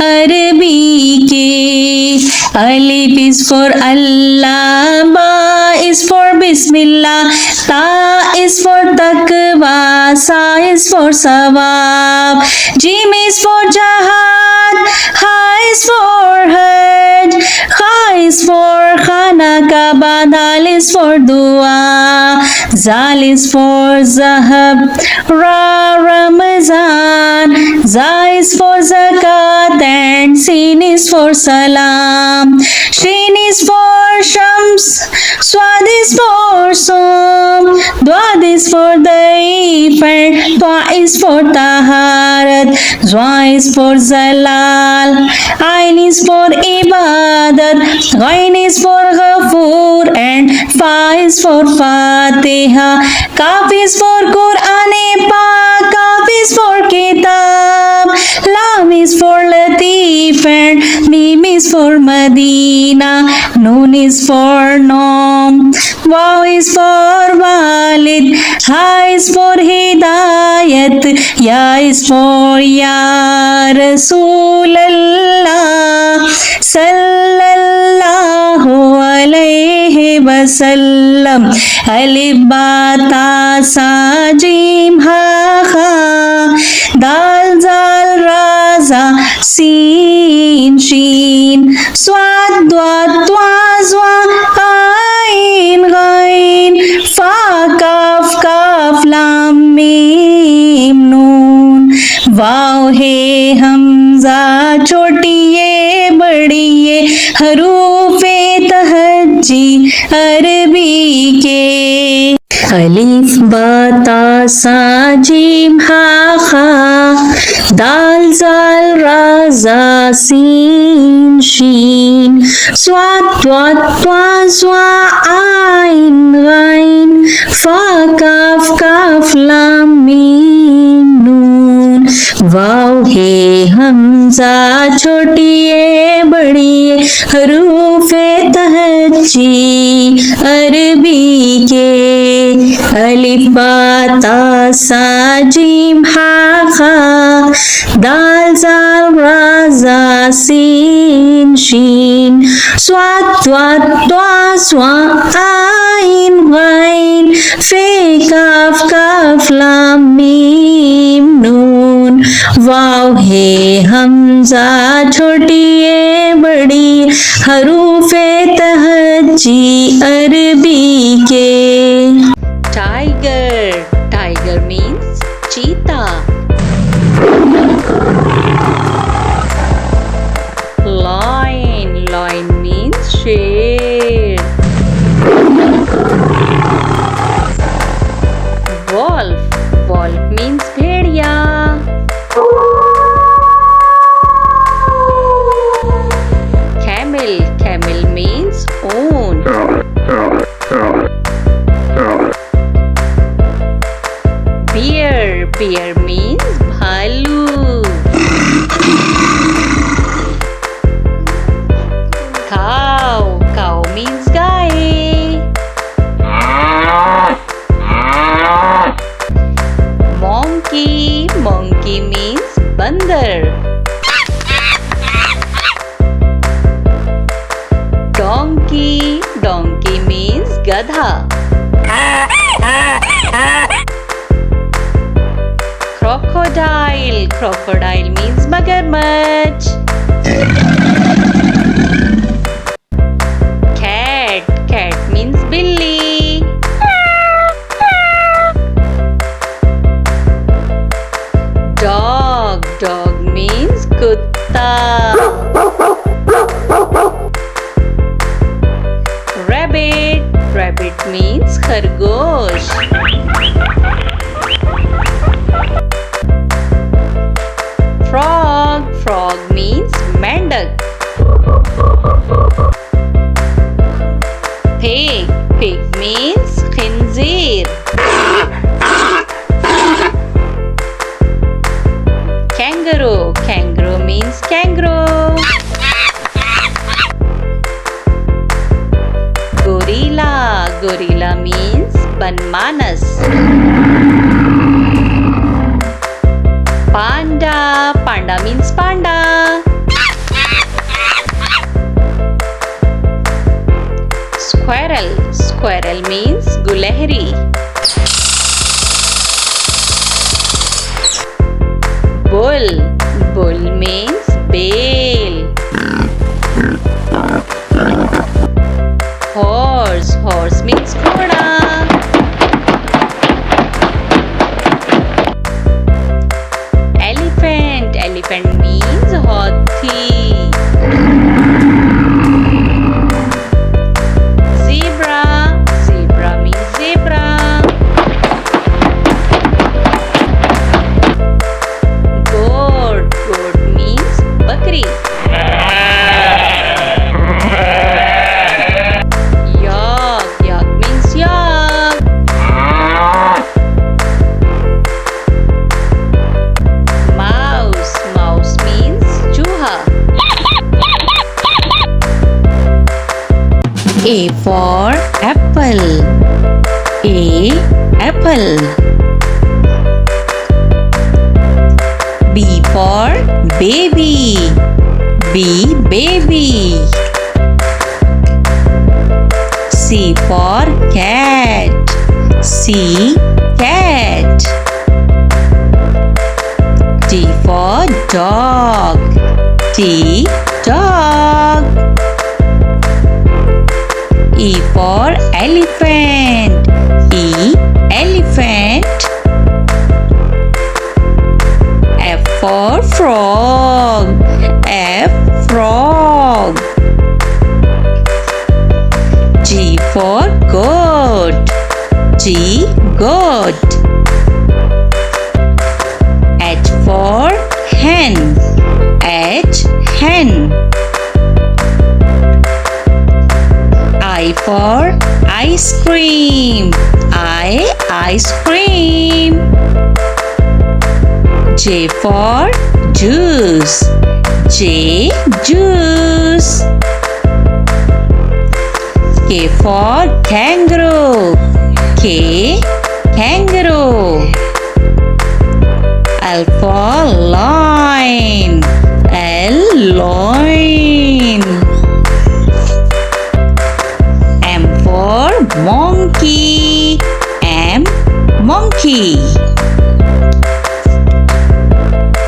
अरबी के। अलिफ is for Allah, ba is for Bismillah, ta is for taqwa, sa is for sawab, jim is for jihad, ha is for hajj, kha is for khana kaaba, dal is for dua, zal is for zahab, ra Ramazan, za is for zakat, and sin is for salam. Shin is for shams, swad is for som, dwad is for daif, and twa is for taharat, zwa is for zalal, ain is for ibadat, ghain is for ghafur, and fa is for fatiha, kaf is for Quran Pak, kaf is for kitab, lam is for latif, and mim is for Medina, noon is for nom, wow is for walid, ha is for hidayat, ya is for ya Rasulallah, sallallahu alayhi wasallam. Alif ba ta sa jim ha kha, dal zal ra za sin shin, swad dwad twa zwa ain ghain, fa kaf kaf lam mim noon, वाव है हमजा छोटी ये बड़ी ये हरूफे तहज्जी अरबी के। अलिफ बा ता सा जीम हा खा, दाल जाल रा जा सीन शीन, स्वाद त्वाद त्वा ज़्वा आइन गाइन, फा काफ काफ लाम मीम नून, वाव है हमजा छोटी ये बड़ी ये हरूफे तहज्जी अरबी के। अलिफ बा ता सा जीम हा खा, दाल जाल रा जा सीन शीन, स्वाद त्वाद त्वा ज़्वा आइन गाइन, फे काफ काफ लाम मीम नून, वाव है हमजा छोटी ये बड़ी हरूफे तहज्जी अरबी के। Tiger. Tiger means cheetah. Lion. Lion means शेर. Wolf. Wolf means भेड़िया. Camel. Camel means ऊंट. Bear. Bear means भालू. Cow. Cow means गाय. Monkey. Monkey means बंदर. Donkey. Donkey means गधा. Crocodile. Crocodile means मगरमच्छ. Cat. Cat means बिल्ली. Dog. Dog means कुत्ता. Rabbit. Rabbit means खरगोश. Frog. Frog means मेंढक. Pig. Pig means खिंजीर. Kangaroo. Kangaroo means kangaroo. Gorilla. Gorilla means बनमानस. Panda. Panda means panda. Squirrel means gulehri. Bull. Bull means bale. Horse. Horse means ghoda. Elephant. Elephant means hathi. Zebra. Zebra means zebra. Goat. Goat means bakri. Yak. Yak means yak. Mouse. Mouse means chooha. A for apple. A apple. B for baby. B baby. C for cat. C cat. D for dog. D dog. E for elephant. E elephant. F for frog. F frog. G for goat. G goat. H for hen. H hen. I for ice cream. I ice cream. J for juice. J juice. K for kangaroo. K kangaroo. L for lion. L lion. M for monkey. M monkey.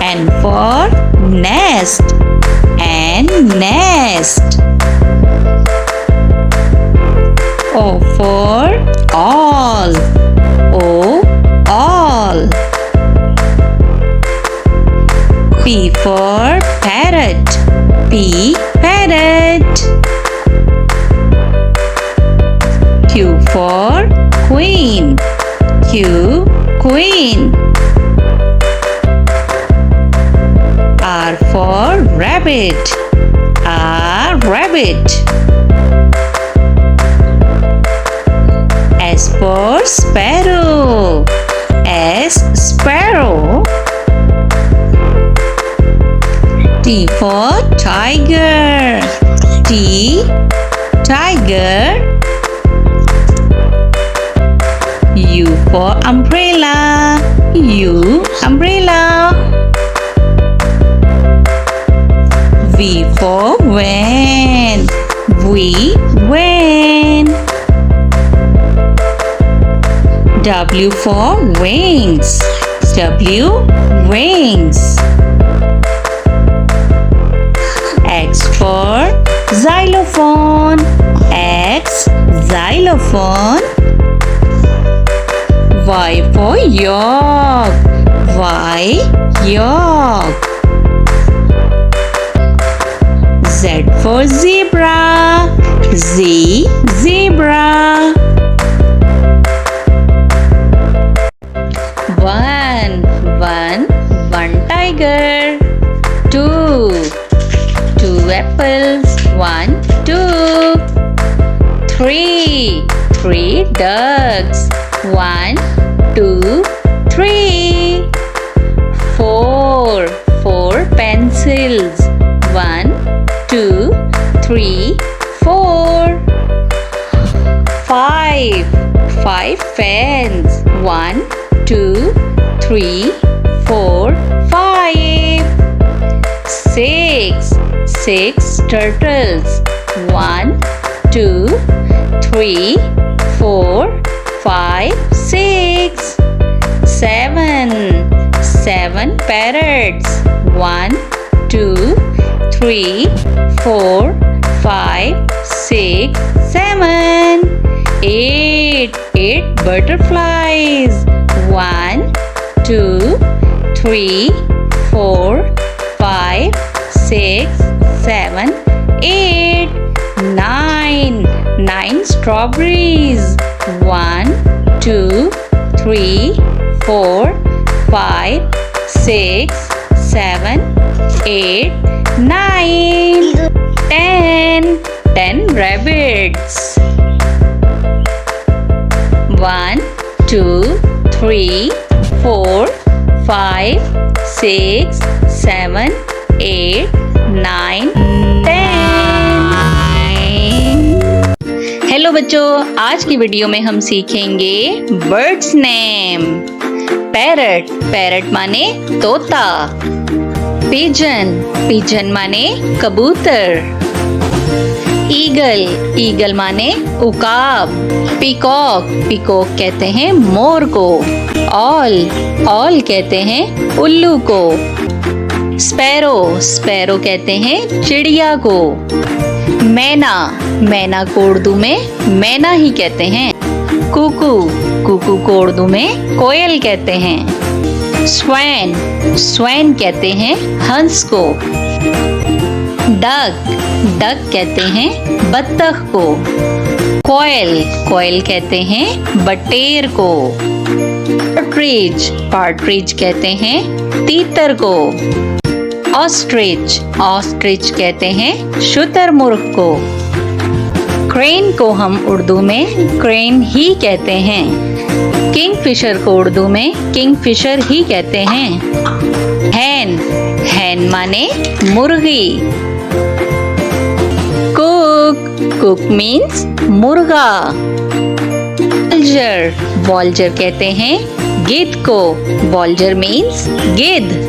N for nest. N nest. O for all. O all. P for parrot. P parrot. Q for queen. Q queen. R for rabbit. R rabbit. S for sparrow. S sparrow. T for tiger. T tiger. U for umbrella. U umbrella. V for van. V van. W for wings. W wings. X for xylophone. X xylophone. Y for york. Y york. Z for zebra. Z zebra. 1 tiger. 2 apples. 1 2. 3 ducks. 1 2 3. 4 pencils. 1 2 3 4. 5 fans. 1 2 3 4 5. 6 turtles. 1 2 3 4 5 6 7 7 parrots 1 2 3 4 5 6 7 8 8 butterflies 1 2 3 4 5 6 7 8 9 9 strawberries 1 2 3 4 5 6 7 8 9 10 10 rabbits 1 2 3 4 5 6 7 8 9 10। Hello बच्चों, आज की video में हम सीखेंगे birds name. Parrot, parrot माने तोता। Pigeon, pigeon माने कबूतर। ईगल, ईगल माने उकाब। पीकॉक, पीकॉक कहते हैं मोर को। ऑल, ऑल कहते हैं उल्लू को। स्पैरो, स्पैरो कहते हैं चिड़िया को। मैना, मैना को उर्दू में मैना ही कहते हैं। कुकू, कुकू को उर्दू में कोयल कहते हैं। स्वैन, स्वैन कहते हैं हंस को। डक, डक कहते हैं बत्तख को। कोयल, कोयल कहते हैं बटेर को। पार्ट्रिज, पार्ट्रिज कहते हैं तीतर को। ऑस्ट्रिच, ऑस्ट्रिच कहते हैं शुतुरमुर्ग को। क्रेन को हम उर्दू में क्रेन ही कहते हैं। किंगफिशर को उर्दू में किंगफिशर ही कहते हैं। हैन, हैन माने मुर्गी। कुक, कुक मीन्स मुर्गा। वॉल्जर, वॉल्जर कहते हैं गिद्ध को। वॉल्जर मीन्स गिद्ध।